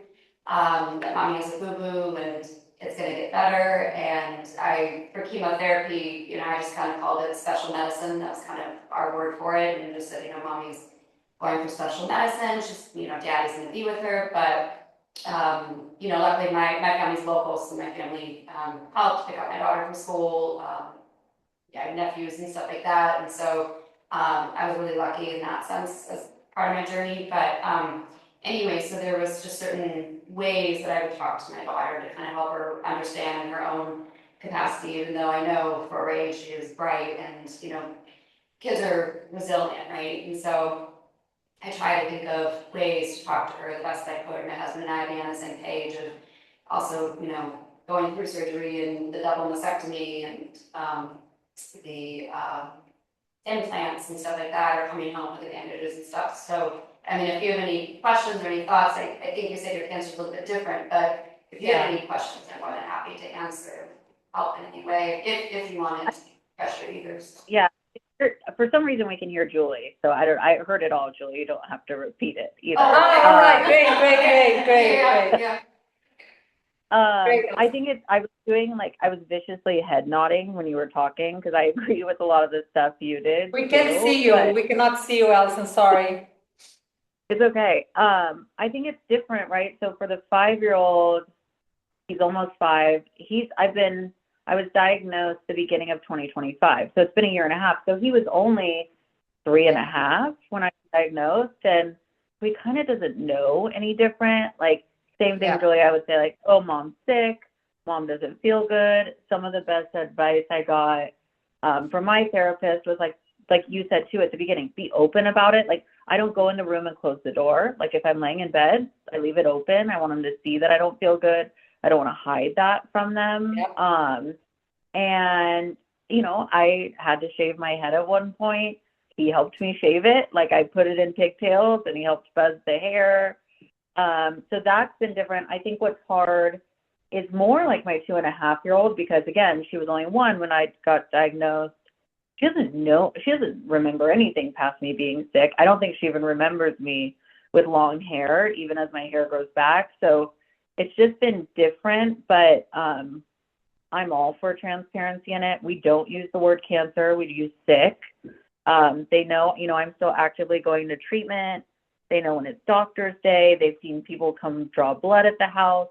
That mommy has a boo-boo and it's gonna get better. And for chemotherapy, I just kind of called it special medicine. That was kind of our word for it, and just said, mommy's going for special medicine. She's, daddy's gonna be with her, but luckily my family's local, so my family helped pick up my daughter from school. I have nephews and stuff like that, and so I was really lucky in that sense as part of my journey. But anyway, so there was just certain ways that I would talk to my daughter to kind of help her understand in her own capacity, even though I know for her age she was bright and kids are resilient, right? And so I try to think of ways to talk to her the best I could. My husband and I be on the same page of also, going through surgery and the double mastectomy and the implants and stuff like that, or coming home with the bandages and stuff. So, I mean, if you have any questions or any thoughts, I think you said your cancer is a little bit different, but if you have any questions, I'm more than happy to answer, help in any way, if you wanted to pressure either. So. Yeah. For some reason, we can hear Julie, so I heard it all, Julie. You don't have to repeat it either. Oh, all right. Great. Yeah. I think I was viciously head nodding when you were talking because I agree with a lot of the stuff you did. We can see you. We cannot see you, Allison. Sorry. It's okay. I think it's different, right? So for the 5-year-old, he's almost 5. I was diagnosed the beginning of 2025, so it's been a year and a half. So he was only 3.5 when I was diagnosed, and he kind of doesn't know any different. Like, same thing, Julie, I would say, like, oh, mom's sick, mom doesn't feel good. Some of the best advice I got from my therapist was like you said too at the beginning, be open about it. Like, I don't go in the room and close the door. Like, if I'm laying in bed, I leave it open. I want them to see that I don't feel good. I don't want to hide that from them. Yep. And, I had to shave my head at one point. He helped me shave it. Like, I put it in pigtails and he helped fuzz the hair. So that's been different. I think what's hard is more like my 2.5-year-old, because again, she was only 1 when I got diagnosed. She doesn't remember anything past me being sick. I don't think she even remembers me with long hair, even as my hair grows back. So it's just been different, but I'm all for transparency in it. We don't use the word cancer. We use sick. They know, I'm still actively going to treatment. They know when it's doctor's day. They've seen people come draw blood at the house.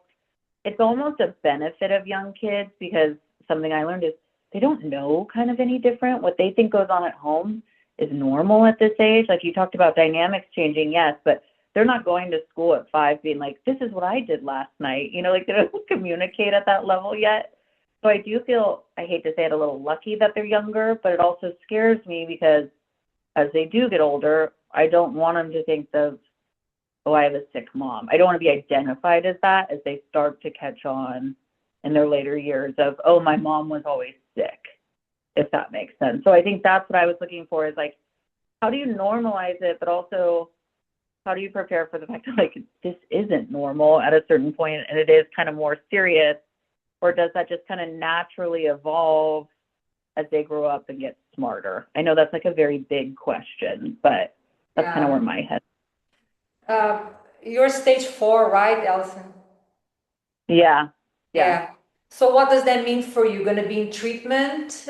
It's almost a benefit of young kids, because something I learned is they don't know kind of any different. What they think goes on at home is normal at this age. Like, you talked about dynamics changing, yes, but they're not going to school at 5 being like, this is what I did last night. Like, they don't communicate at that level yet. So I do feel, I hate to say it, a little lucky that they're younger, but it also scares me because as they do get older, I don't want them to think of oh, I have a sick mom. I don't want to be identified as that as they start to catch on in their later years of, oh, my mom was always sick, if that makes sense. So I think that's what I was looking for is like, how do you normalize it, but also how do you prepare for the fact that like this isn't normal at a certain point and it is kind of more serious, or does that just kind of naturally evolve as they grow up and get smarter? I know that's like a very big question, but that's kind of where my head. You're stage 4, right, Allison? Yeah. Yeah. So what does that mean for you? Going to be in treatment?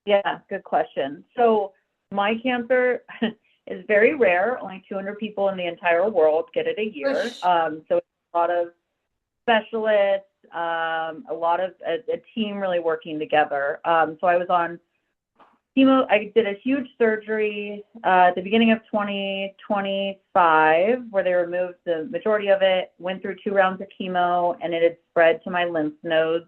Yeah, good question. So my cancer is very rare. Only 200 people in the entire world get it a year. So it's a lot of specialists, a lot of a team really working together. So I was on chemo. I did a huge surgery at the beginning of 2025 where they removed the majority of it, went through 2 rounds of chemo, and it had spread to my lymph nodes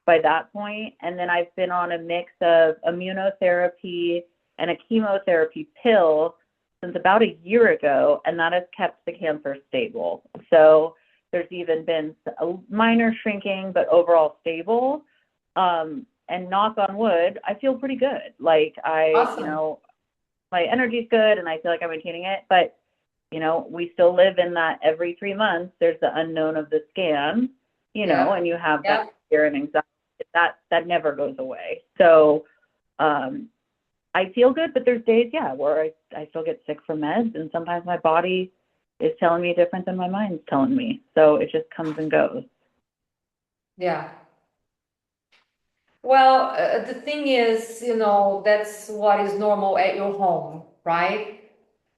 by that point. And then I've been on a mix of immunotherapy and a chemotherapy pill since about a year ago, and that has kept the cancer stable. So there's even been a minor shrinking, but overall stable. And knock on wood, I feel pretty good. Like Awesome. you know, my energy's good and I feel like I'm maintaining it. But, you know, we still live in that every 3 months, there's the unknown of the scan, you know, and you have that fear and anxiety that never goes away. So I feel good, but there's days, where I still get sick from meds, and sometimes my body is telling me different than my mind's telling me. So it just comes and goes. Yeah. Well, the thing is, you know, that's what is normal at your home, right?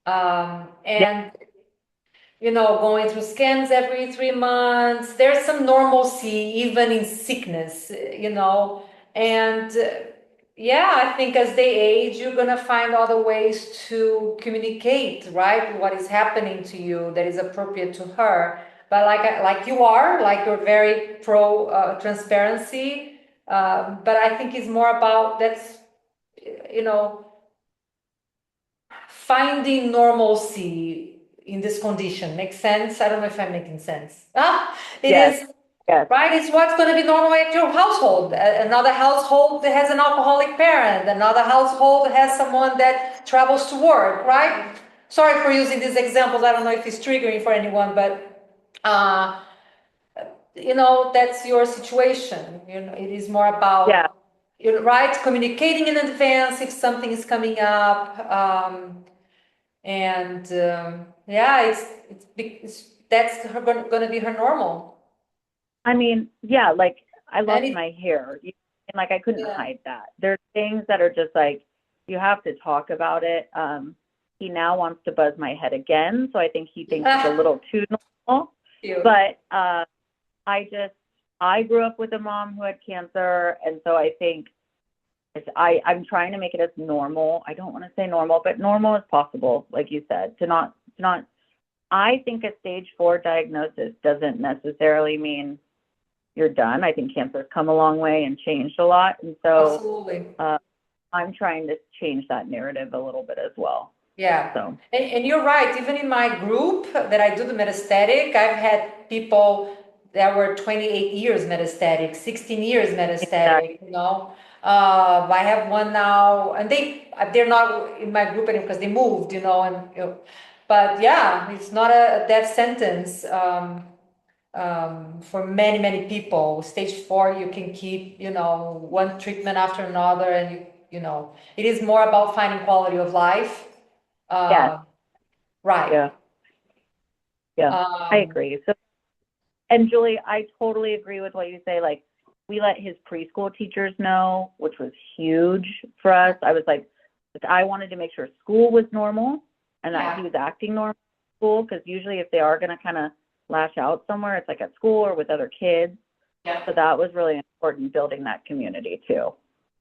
And you know, going through scans every 3 months, there's some normalcy even in sickness, you know. And I think as they age, you're gonna find other ways to communicate, right? What is happening to you that is appropriate to her. But like you're very pro transparency. But I think it's more about that's, you know, finding normalcy in this condition. Makes sense? I don't know if I'm making sense. It is. Yes. Right? It's what's going to be normal at your household. Another household that has an alcoholic parent. Another household has someone that travels to work, right? Sorry for using these examples. I don't know if it's triggering for anyone, but you know, that's your situation. You know, it is more about right, communicating in advance if something is coming up. That's going to be her normal. I mean, like I lost my hair, and like I couldn't hide that. There's things that are just like you have to talk about it. He now wants to buzz my head again, so I think he thinks it's a little too normal. Cute. But I grew up with a mom who had cancer, and so I think I'm trying to make it as normal. I don't want to say normal, but normal as possible, like you said, to not. I think a stage 4 diagnosis doesn't necessarily mean you're done. I think cancer's come a long way and changed a lot, and so absolutely. I'm trying to change that narrative a little bit as well. Yeah. So. And you're right. Even in my group that I do the metastatic, I've had people that were 28 years metastatic, 16 years metastatic. You know, I have one now, and they're not in my group anymore because they moved. You know, and you know, but yeah, it's not a death sentence. For many people, stage 4, you can keep, you know, one treatment after another, and you know, it is more about finding quality of life. Right. Yeah, I agree. So, and Julie, I totally agree with what you say. Like, we let his preschool teachers know, which was huge for us. I was like, I wanted to make sure school was normal and that he was acting normal in school, because usually if they are going to kind of lash out somewhere, it's like at school or with other kids. Yeah. So that was really important, building that community too.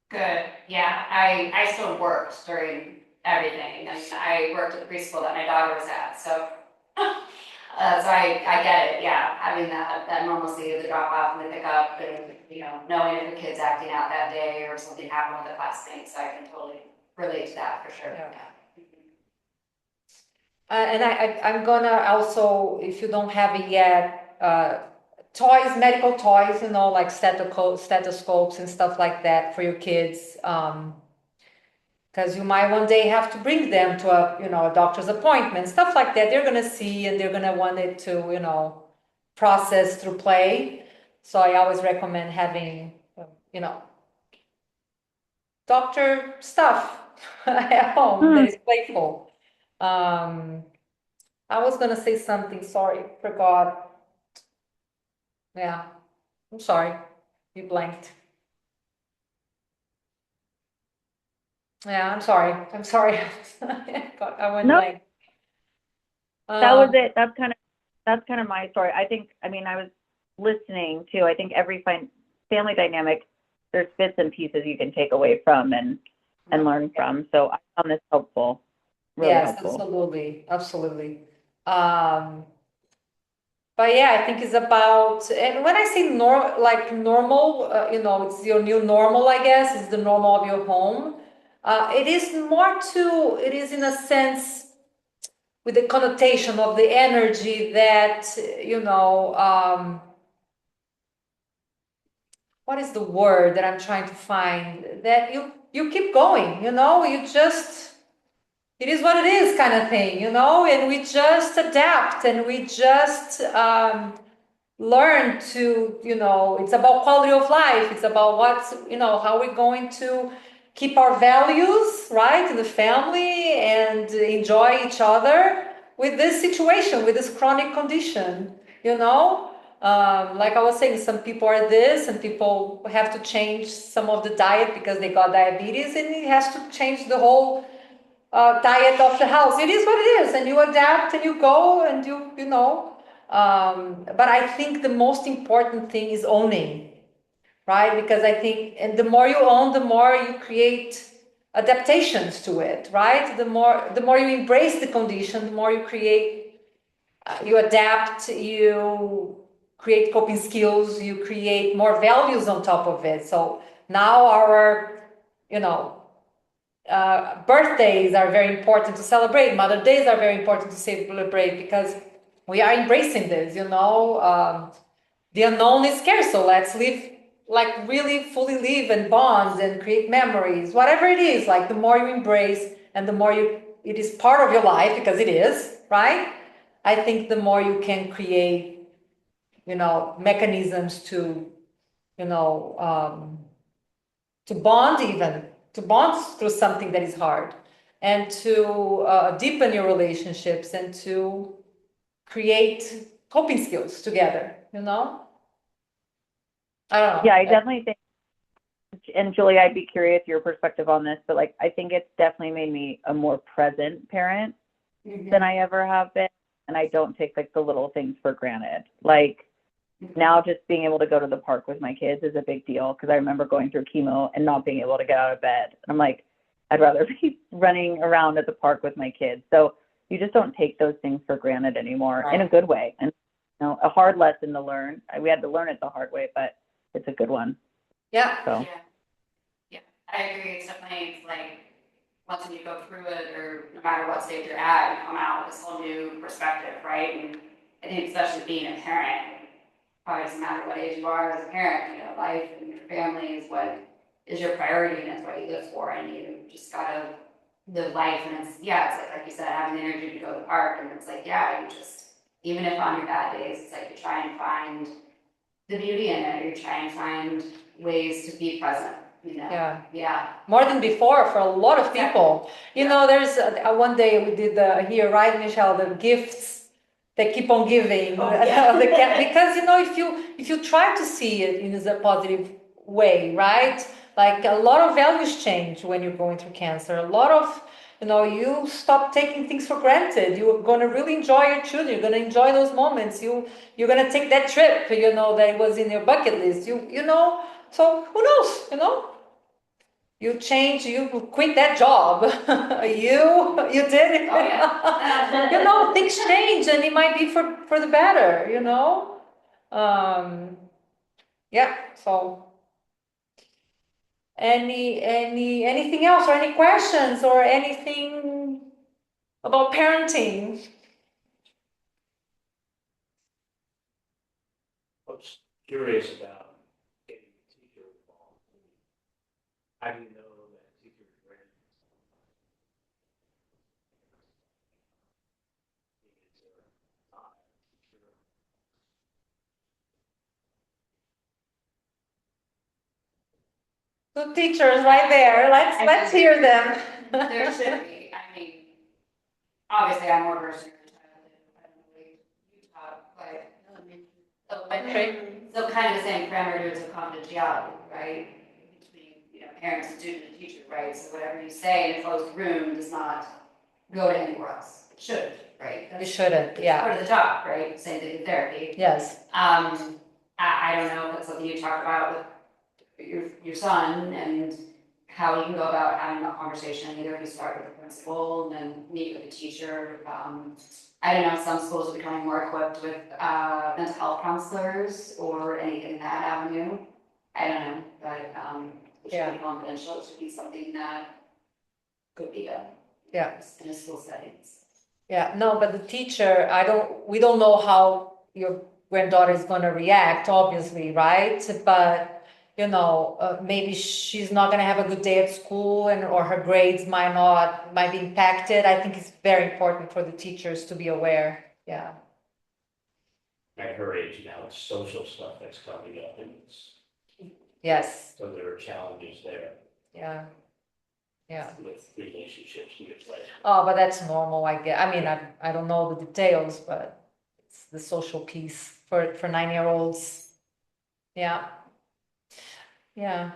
Good. Yeah. I still worked during everything. And I worked at the preschool that my daughter was at. So so I get it. Yeah. Having that normalcy of the drop off and the pick up, and, you know, knowing if the kid's acting out that day or something happened with the classmate. So I can totally relate to that for sure. Yeah. I'm gonna also, if you don't have it yet, toys, medical toys, like stethoscopes and stuff like that for your kids. Because you might one day have to bring them to a doctor's appointment, stuff like that. They're gonna see and they're gonna want it to, process through play. So I always recommend having, you know, doctor stuff at home that is playful. Um, I was gonna say something, sorry, forgot. Yeah, I'm sorry, you blanked. Yeah, I'm sorry. I went No, blank. that was Um, it. That's kind of my story. I mean, I was listening to, I think every family dynamic, there's bits and pieces you can take away from and learn from. So I found this helpful, really yes, helpful. absolutely, absolutely. Um, but yeah, I think it's about, and when I say normal, it's your new normal, I guess, it's the normal of your home. It is in a sense with the connotation of the energy that, what is the word that I'm trying to find? That you keep going, you just, it is what it is kind of thing, and we just adapt and we just learn to, it's about quality of life. It's about how we're going to keep our values, right, in the family and enjoy each other with this situation, with this chronic condition, you know? Like I was saying, some people are this, and people have to change some of the diet because they got diabetes, and it has to change the whole diet of the house. It is what it is, and you adapt and you go and you know. But I think the most important thing is owning, right? Because I think, and the more you own, the more you create adaptations to it, right? The more you embrace the condition, the more you create, you adapt, you create coping skills, you create more values on top of it. So now our, you know, birthdays are very important to celebrate. Mother Days are very important to celebrate because we are embracing this. The unknown is scarce, so let's live like really fully live and bonds and create memories. Whatever it is, like the more you embrace and the more it is part of your life because it is, right? I think the more you can create, mechanisms to, you know, um, to bond even to bond through something that is hard and to deepen your relationships and to create coping skills together, I don't know. Yeah, I definitely think, and Julie, I'd be curious your perspective on this, but like, I think it's definitely made me a more present parent than I ever have been. And I don't take like the little things for granted. Like now just being able to go to the park with my kids is a big deal because I remember going through chemo and not being able to get out of bed. I'm like, I'd rather be running around at the park with my kids. So you just don't take those things for granted anymore in a good way. And a hard lesson to learn. We had to learn it the hard way, but it's a good one. Yeah. So Yeah, I agree. It's definitely like once you go through it, or no matter what stage you're at, you come out with this whole new perspective, right? And I think especially being a parent, probably doesn't matter what age you are as a parent, life and your family is what is your priority and it's what you live for, and you just gotta live life. And it's like you said, having the energy to go to the park, and it's like, you just, even if on your bad days, it's like you try and find the beauty in it, you try and find ways to be present, Yeah. More than before for a lot of people. There's one day we did here, right, Michelle, the gifts that keep on giving. Because if you try to see it in a positive way, right? Like a lot of values change when you're going through cancer. A lot of you stop taking things for granted. You're gonna really enjoy your children. You're gonna enjoy those moments. You're gonna take that trip, that was in your bucket list. So who knows, you change, you quit that job. You did it. Oh, yeah. Things change and it might be for the better, yeah, so anything else or any questions or anything about parenting. I was curious about getting the teacher involved. How do you know that teacher's ready? The teachers right there. Let's hear them. There should be, I mean, obviously I'm more versed in the childhood, I don't really, you taught, but elementary. So kind of the same parameters of confidentiality, right? Between, parents, student, and teacher, right? So whatever you say in a closed room does not go to anywhere else. It should, right? You shouldn't, yeah. Part of the job, right? Same thing in therapy. Yes. I don't know if that's something you talk about with your son and how you can go about having a conversation. Either you start with the principal and then meet with the teacher. I don't know, some schools are becoming more equipped with mental health counselors or anything in that avenue. I don't know, but it should be confidential. It should be something that could be done. Yeah. In a school settings. Yeah, no, but the teacher, we don't know how your granddaughter is going to react, obviously, right? But maybe she's not going to have a good day at school, or her grades might be impacted. I think it's very important for the teachers to be aware. Yeah. At her age now, it's social stuff that's coming up, and Yes. so there are challenges there. Yeah. Yeah. With relationships and it's like. Oh, but that's normal, I guess. I mean, I don't know the details, but it's the social piece for 9-year-olds. Yeah. Yeah.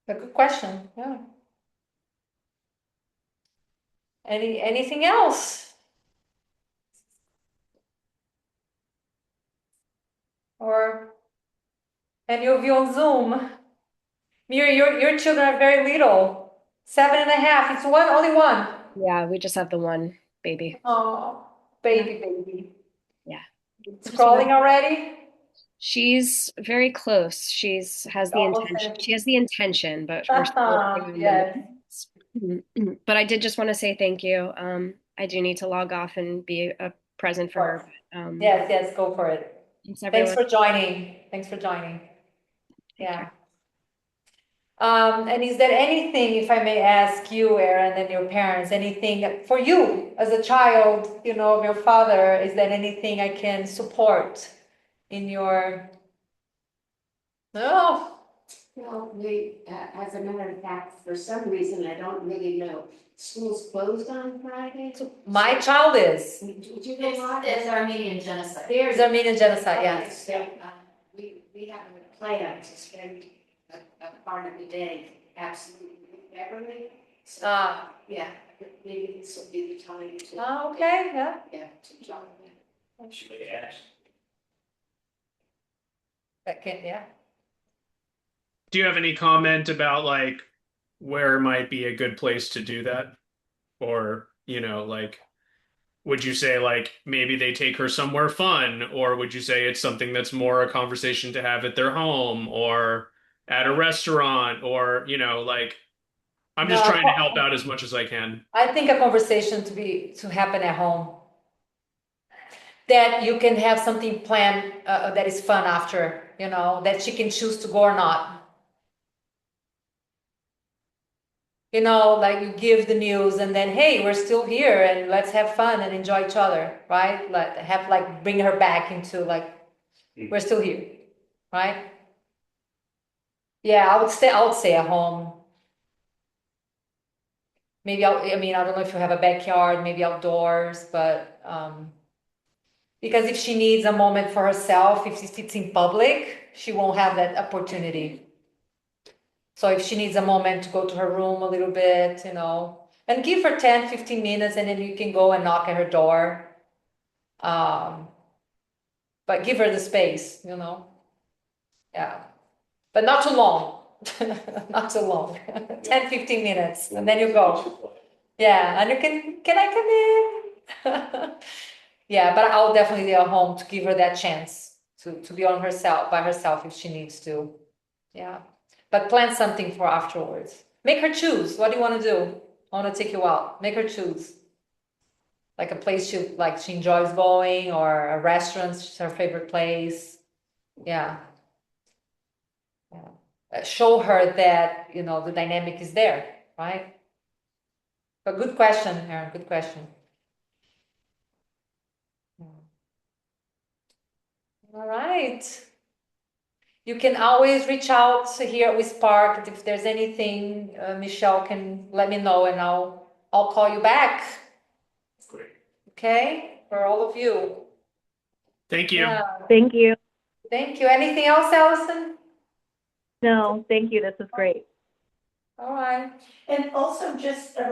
A good question. Yeah. Anything else? Or any of you on Zoom? Miri, your children are very little. 7.5. It's only one. Yeah, we just have the one baby. Oh, baby. Yeah. It's crawling already? She's very close. She has the intention. She has the intention, but we're still working on Yes. the But I did just want to say thank you. I do need to log off and be a present for her. Yes, go for it. Thanks for joining. Yeah. And is there anything, if I may ask you, Erin, and your parents, anything for you as a child, of your father, is there anything I can support in your... No. Well, as a matter of fact, for some reason, I don't really know, school's closed on Friday? My child is. Did you know what? It's Armenian genocide. There's Armenian genocide, Okay, yes. so, we have a plan to spend a part of the day absolutely with Beverly. So, yeah, maybe this will be the time to. Okay, yeah. Yeah, to join them. Should we ask? Yeah. Do you have any comment about like where might be a good place to do that? Or, like, would you say like maybe they take her somewhere fun? Or would you say it's something that's more a conversation to have at their home or at a restaurant? Or, like, I'm just trying to help out as much as I can. I think a conversation to happen at home. That you can have something planned that is fun after, that she can choose to go or not. Like you give the news and then, hey, we're still here and let's have fun and enjoy each other, right? Bring her back into we're still here, right? Yeah, I would say at home. Maybe I don't know if you have a backyard, maybe outdoors, but because if she needs a moment for herself, if it's in public, she won't have that opportunity. So if she needs a moment to go to her room a little bit, and give her 10, 15 minutes and then you can go and knock at her door. But give her the space, Yeah. But not too long. Not too long. 10, 15 minutes and then you go. Yeah, and you can I come in? Yeah, but I'll definitely be at home to give her that chance to be by herself if she needs to. Yeah. But plan something for afterwards. Make her choose. What do you want to do? I want to take you out. Make her choose. Like a place she enjoys going, or a restaurant, her favorite place. Yeah. Yeah. Show her that, the dynamic is there, right? But good question, Aaron. Good question. All right. You can always reach out here with Spark. If there's anything, Michelle can let me know, and I'll call you back. Great. Okay? For all of you. Thank you. Yeah. Thank you. Thank you. Anything else, Allison? No, thank you. This is great. All right. And also just a